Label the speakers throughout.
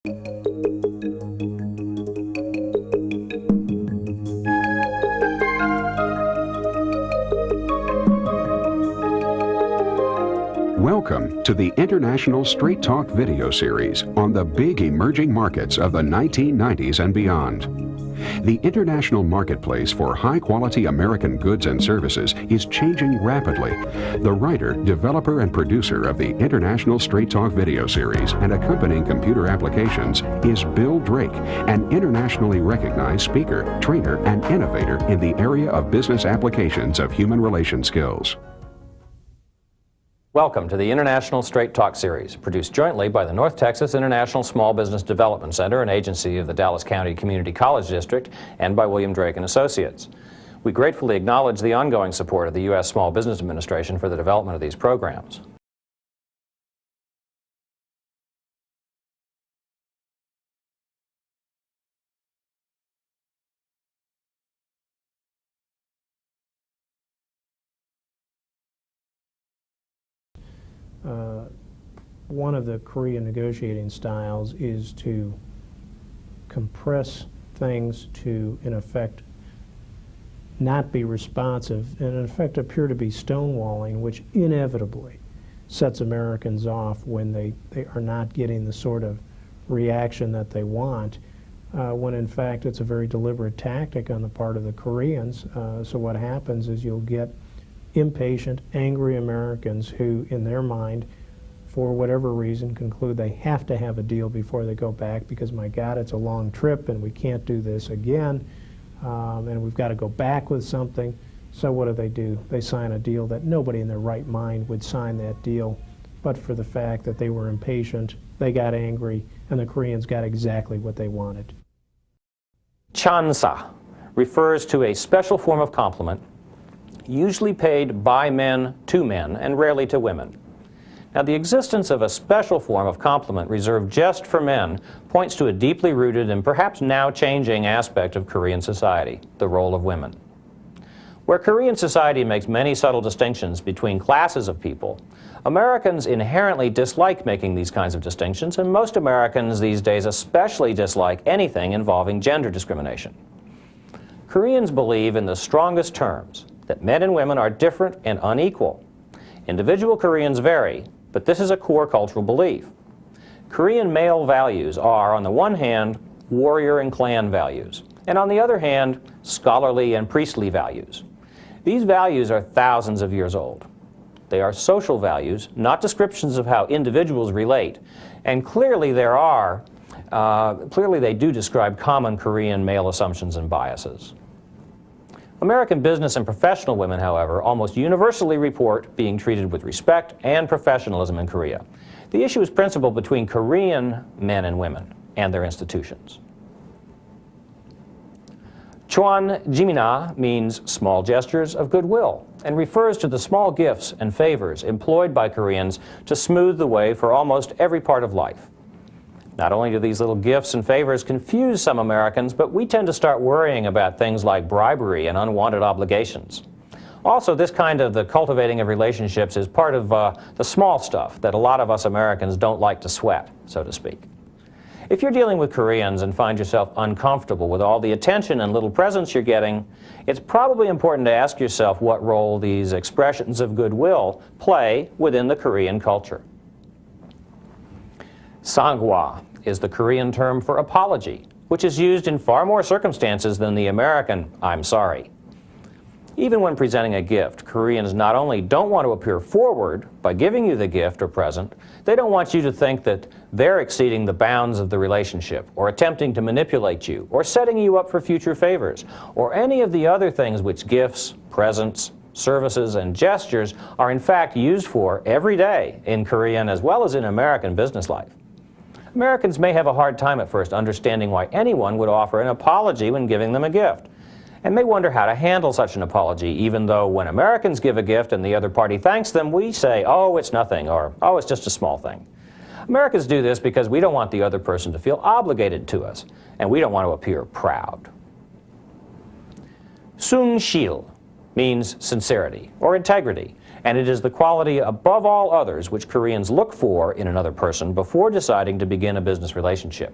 Speaker 1: Welcome to the International Straight Talk video series on the big emerging markets of the 1990s and beyond. The international marketplace for high-quality American goods and services is changing rapidly. The writer, developer, and producer of the International Straight Talk video series and accompanying computer applications is Bill Drake, an internationally recognized speaker, trainer, and innovator in the area of business applications of human relation skills.
Speaker 2: Welcome to the International Straight Talk series, produced jointly by the North Texas International Small Business Development Center, an agency of the Dallas County Community College District, and by William Drake and Associates. We gratefully acknowledge the ongoing support of the U.S. Small Business Administration for the development of these programs.
Speaker 3: One of the Korean negotiating styles is to compress things to, in effect, not be responsive, and in effect appear to be stonewalling, which inevitably sets Americans off when they are not getting the sort of reaction that they want, when in fact it's a very deliberate tactic on the part of the Koreans. So what happens is you'll get impatient, angry Americans who, in their mind, for whatever reason, conclude they have to have a deal before they go back because, my God, it's a long trip and we can't do this again, and we've got to go back with something. So what do? They sign a deal that nobody in their right mind would sign that deal, but for the fact that they were impatient, they got angry, and the Koreans got exactly what they wanted.
Speaker 2: Chansa refers to a special form of compliment usually paid by men to men and rarely to women. Now, the existence of a special form of compliment reserved just for men points to a deeply rooted and perhaps now changing aspect of Korean society, the role of women. Where Korean society makes many subtle distinctions between classes of people, Americans inherently dislike making these kinds of distinctions, and most Americans these days especially dislike anything involving gender discrimination. Koreans believe in the strongest terms that men and women are different and unequal. Individual Koreans vary, but this is a core cultural belief. Korean male values are, on the one hand, warrior and clan values, and on the other hand, scholarly and priestly values. These values are thousands of years old. They are social values, not descriptions of how individuals relate, and clearly they do describe common Korean male assumptions and biases. American business and professional women, however, almost universally report being treated with respect and professionalism in Korea. The issue is principal between Korean men and women and their institutions. Choan Jimina means small gestures of goodwill and refers to the small gifts and favors employed by Koreans to smooth the way for almost every part of life. Not only do these little gifts and favors confuse some Americans, but we tend to start worrying about things like bribery and unwanted obligations. Also, this kind of the cultivating of relationships is part of the small stuff that a lot of us Americans don't like to sweat, so to speak. If you're dealing with Koreans and find yourself uncomfortable with all the attention and little presents you're getting, it's probably important to ask yourself what role these expressions of goodwill play within the Korean culture. Sangwa is the Korean term for apology, which is used in far more circumstances than the American "I'm sorry." Even when presenting a gift, Koreans not only don't want to appear forward by giving you the gift or present, they don't want you to think that they're exceeding the bounds of the relationship, or attempting to manipulate you, or setting you up for future favors, or any of the other things which gifts, presents, services, and gestures are in fact used for every day in Korean as well as in American business life. Americans may have a hard time at first understanding why anyone would offer an apology when giving them a gift, and may wonder how to handle such an apology, even though when Americans give a gift and the other party thanks them, we say, "Oh, it's nothing," or "Oh, it's just a small thing." Americans do this because we don't want the other person to feel obligated to us, and we don't want to appear proud. Sungshil means sincerity or integrity, And it is the quality above all others which Koreans look for in another person before deciding to begin a business relationship.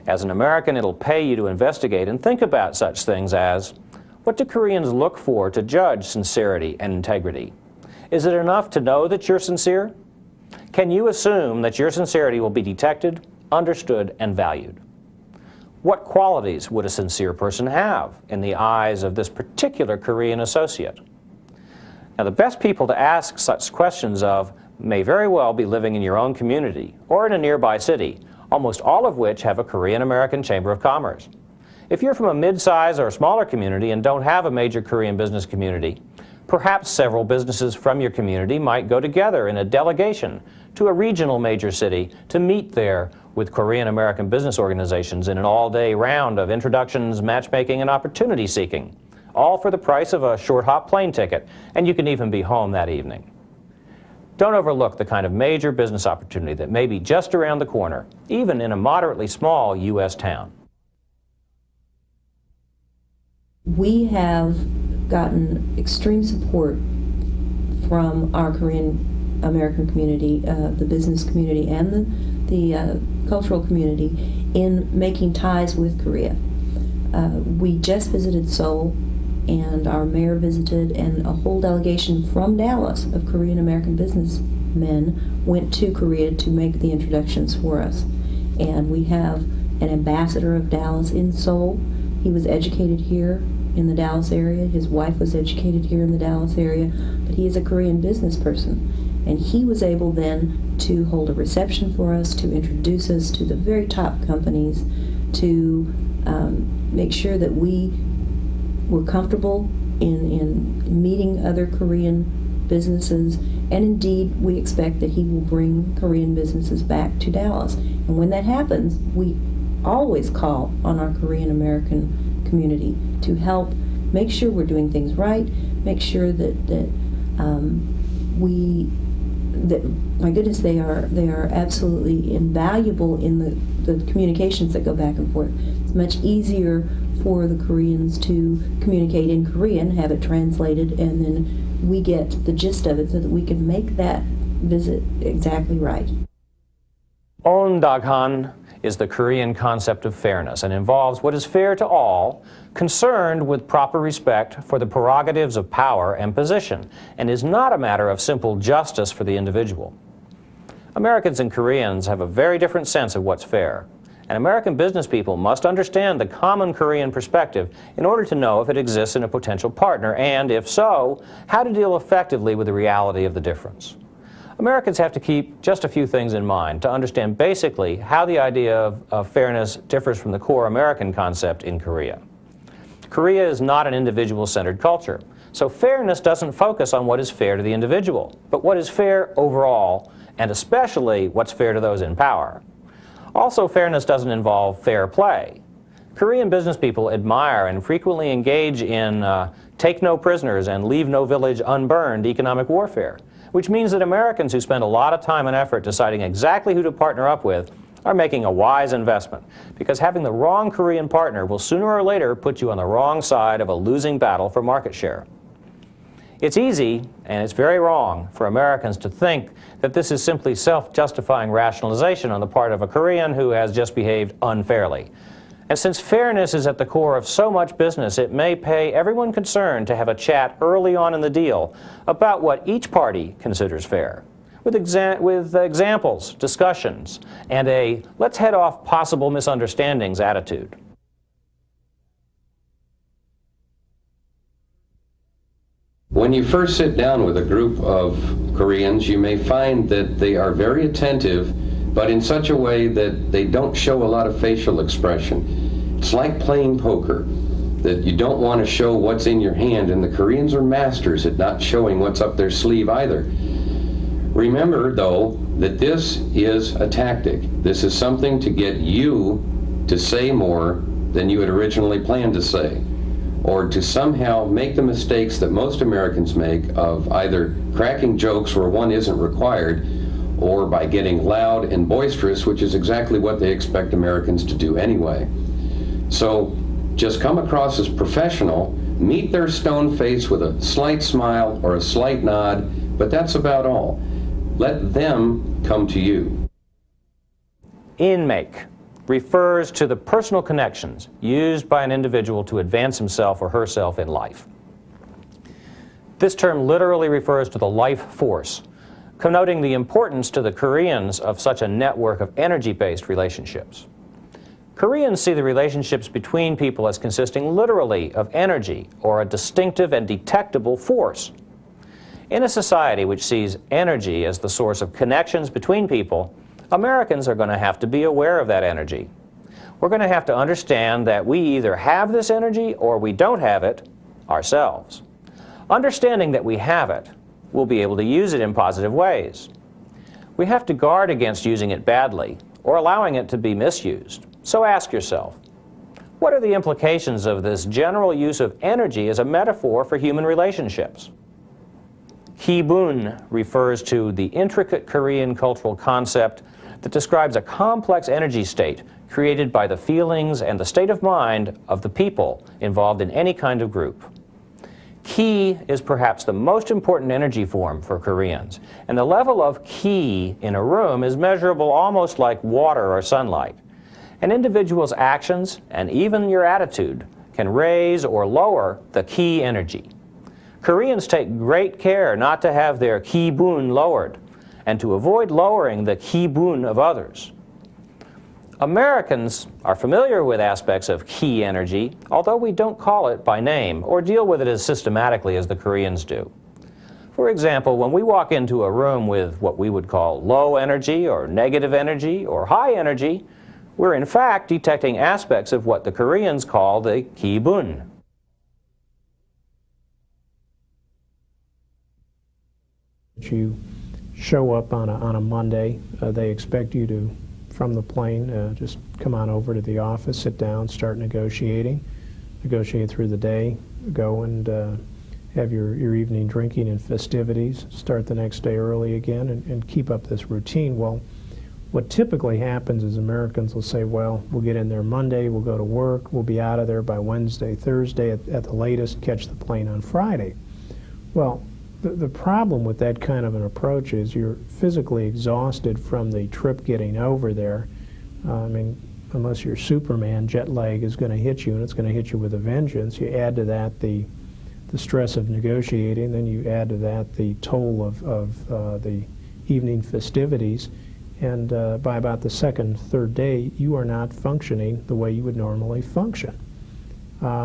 Speaker 2: As an American, it'll pay you to investigate and think about such things as, what do Koreans look for to judge sincerity and integrity? Is it enough to know that you're sincere? Can you assume that your sincerity will be detected, understood, and valued? What qualities would a sincere person have in the eyes of this particular Korean associate? Now, the best people to ask such questions of may very well be living in your own community or in a nearby city, almost all of which have a Korean-American Chamber of Commerce. If you're from a mid-size or smaller community and don't have a major Korean business community, perhaps several businesses from your community might go together in a delegation to a regional major city to meet there with Korean-American business organizations in an all-day round of introductions, matchmaking, and opportunity seeking, all for the price of a short-hop plane ticket, and you can even be home that evening. Don't overlook the kind of major business opportunity that may be just around the corner, even in a moderately small U.S. town.
Speaker 4: We have gotten extreme support from our Korean American community, the business community, and the cultural community in making ties with Korea. We just visited Seoul, and our mayor visited, and a whole delegation from Dallas of Korean American businessmen went to Korea to make the introductions for us. And we have an ambassador of Dallas in Seoul. He was educated here in the Dallas area. His wife was educated here in the Dallas area, but he is a Korean business person. And he was able then to hold a reception for us, to introduce us to the very top companies, to make sure that we were comfortable in meeting other Korean businesses. And indeed, we expect that he will bring Korean businesses back to Dallas. And when that happens, we always call on our Korean American community to help make sure we're doing things right, make sure that my goodness, they are absolutely invaluable in the communications that go back and forth. It's much easier for the Koreans to communicate in Korean, have it translated, and then we get the gist of it so that we can make that visit exactly right.
Speaker 2: Ondaghan is the Korean concept of fairness and involves what is fair to all, concerned with proper respect for the prerogatives of power and position, and is not a matter of simple justice for the individual. Americans and Koreans have a very different sense of what's fair, and American business people must understand the common Korean perspective in order to know if it exists in a potential partner, and if so, how to deal effectively with the reality of the difference. Americans have to keep just a few things in mind to understand basically how the idea of fairness differs from the core American concept in Korea. Korea is not an individual-centered culture, so fairness doesn't focus on what is fair to the individual, but what is fair overall, and especially what's fair to those in power. Also, fairness doesn't involve fair play. Korean business people admire and frequently engage in take no prisoners and leave no village unburned economic warfare, which means that Americans who spend a lot of time and effort deciding exactly who to partner up with are making a wise investment, because having the wrong Korean partner will sooner or later put you on the wrong side of a losing battle for market share. It's easy, and it's very wrong, for Americans to think that this is simply self-justifying rationalization on the part of a Korean who has just behaved unfairly. And since fairness is at the core of so much business, it may pay everyone concerned to have a chat early on in the deal about what each party considers fair, with examples, discussions, and a let's head off possible misunderstandings attitude.
Speaker 5: When you first sit down with a group of Koreans, you may find that they are very attentive, but in such a way that they don't show a lot of facial expression. It's like playing poker, that you don't want to show what's in your hand, and the Koreans are masters at not showing what's up their sleeve either. Remember, though, that this is a tactic. This is something to get you to say more than you had originally planned to say, or to somehow make the mistakes that most Americans make of either cracking jokes where one isn't required, or by getting loud and boisterous, which is exactly what they expect Americans to do anyway. So just come across as professional, Meet their stone face with a slight smile or a slight nod, but that's about all. Let them come to you.
Speaker 2: In-make refers to the personal connections used by an individual to advance himself or herself in life. This term literally refers to the life force, connoting the importance to the Koreans of such a network of energy-based relationships. Koreans see the relationships between people as consisting literally of energy or a distinctive and detectable force. In a society which sees energy as the source of connections between people, Americans are going to have to be aware of that energy. We're going to have to understand that we either have this energy or we don't have it ourselves. Understanding that we have it, we'll be able to use it in positive ways. We have to guard against using it badly or allowing it to be misused. So ask yourself, what are the implications of this general use of energy as a metaphor for human relationships? Kibun refers to the intricate Korean cultural concept that describes a complex energy state created by the feelings and the state of mind of the people involved in any kind of group. Ki is perhaps the most important energy form for Koreans, and the level of ki in a room is measurable almost like water or sunlight. An individual's actions, and even your attitude, can raise or lower the ki energy. Koreans take great care not to have their kibun lowered, and to avoid lowering the kibun of others. Americans are familiar with aspects of ki energy, although we don't call it by name or deal with it as systematically as the Koreans do. For example, when we walk into a room with what we would call low energy or negative energy or high energy, we're in fact detecting aspects of what the Koreans call the kibun.
Speaker 3: You show up on a Monday, they expect you to, from the plane, just come on over to the office, sit down, start negotiate through the day, go and have your evening drinking and festivities, start the next day early again, and keep up this routine. Well, what typically happens is Americans will say, well, we'll get in there Monday, we'll go to work, we'll be out of there by Wednesday, Thursday, at the latest, catch the plane on Friday. Well, the problem with that kind of an approach is you're physically exhausted from the trip getting over there. I mean, unless you're Superman, jet lag is going to hit you, and it's going to hit you with a vengeance. You add to that the stress of negotiating, then you add to that the toll of the evening festivities, and by about the second, third day, you are not functioning the way you would normally function.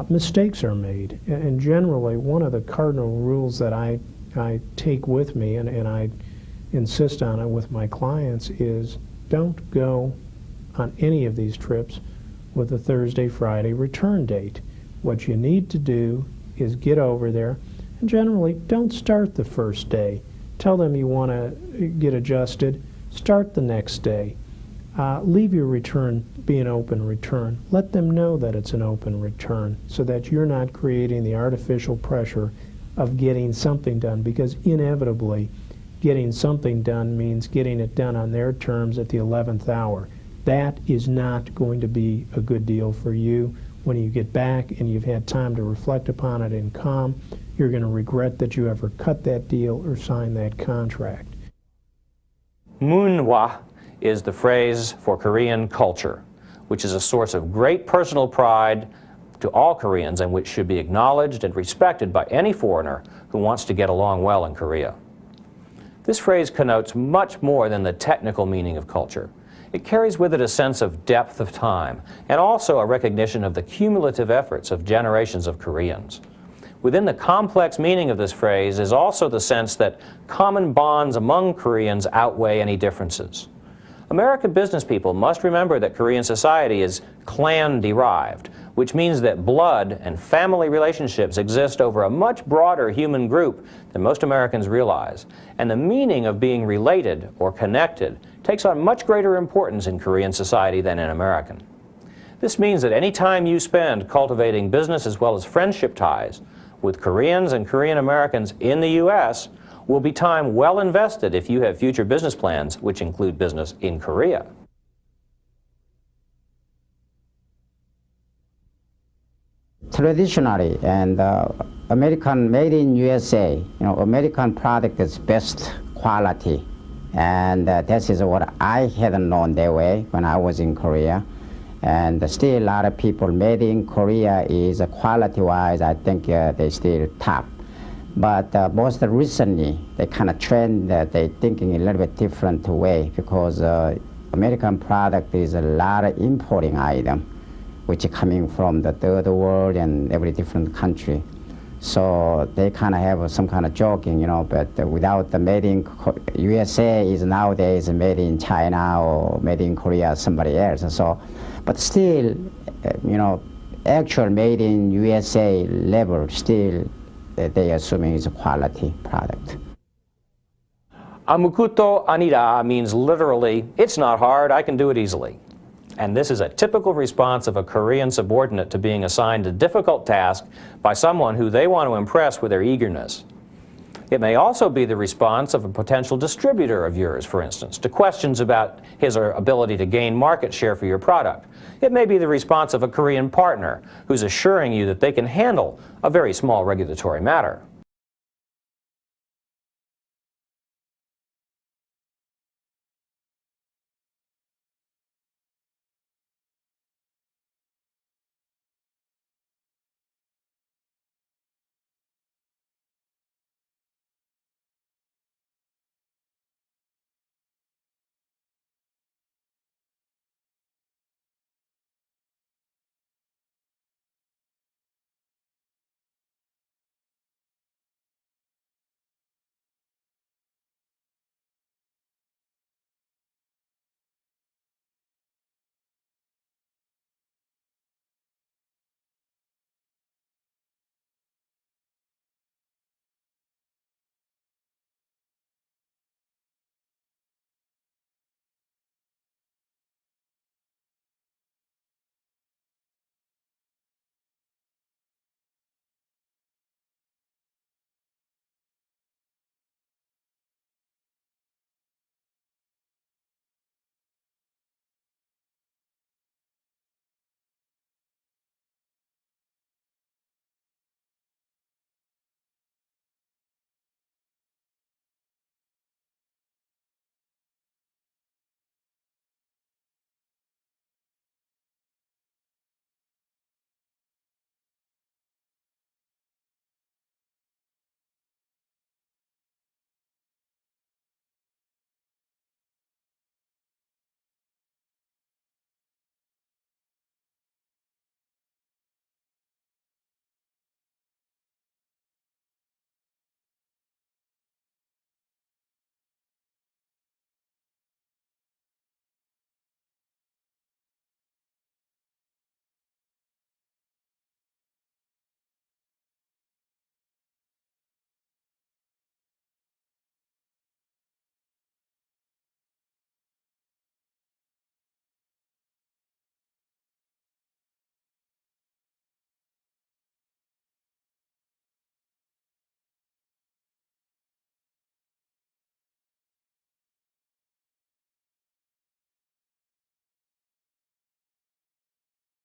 Speaker 3: Mistakes are made, and generally one of the cardinal rules that I take with me, and I insist on it with my clients, is don't go on any of these trips with a Thursday, Friday return date. What you need to do is get over there, and generally don't start the first day. Tell them you want to get adjusted, start the next day. Leave your return be an open return. Let them know that it's an open return so that you're not creating the artificial pressure of getting something done, because inevitably getting something done means getting it done on their terms at the 11th hour. That is not going to be a good deal for you. When you get back and you've had time to reflect upon it in calm, you're going to regret that you ever cut that deal or signed that contract.
Speaker 2: Munhwa is the phrase for Korean culture, which is a source of great personal pride to all Koreans and which should be acknowledged and respected by any foreigner who wants to get along well in Korea. This phrase connotes much more than the technical meaning of culture. It carries with it a sense of depth of time and also a recognition of the cumulative efforts of generations of Koreans. Within the complex meaning of this phrase is also the sense that common bonds among Koreans outweigh any differences. American business people must remember that Korean society is clan-derived, which means that blood and family relationships exist over a much broader human group than most Americans realize, and the meaning of being related or connected takes on much greater importance in Korean society than in American. This means that any time you spend cultivating business as well as friendship ties with Koreans and Korean Americans in the U.S. will be time well invested if you have future business plans which include business in Korea.
Speaker 6: traditionally, and American made in USA, American product is best quality. And that is what I hadn't known that way when I was in Korea. And still a lot of people made in Korea is quality-wise, I think they still top. But most recently, they kind of trend, they thinking a little bit different way, because American product is a lot of importing item, which is coming from the third world and every different country. So they kind of have some kind of joking, but without the made in USA is nowadays made in China or made in Korea, somebody else. So, but still, actual made in USA level, still they assuming is a quality product.
Speaker 2: Amukuto Anida means literally, it's not hard, I can do it easily. And this is a typical response of a Korean subordinate to being assigned a difficult task by someone who they want to impress with their eagerness. It may also be the response of a potential distributor of yours, for instance, to questions about his or her ability to gain market share for your product. It may be the response of a Korean partner who's assuring you that they can handle a very small regulatory matter.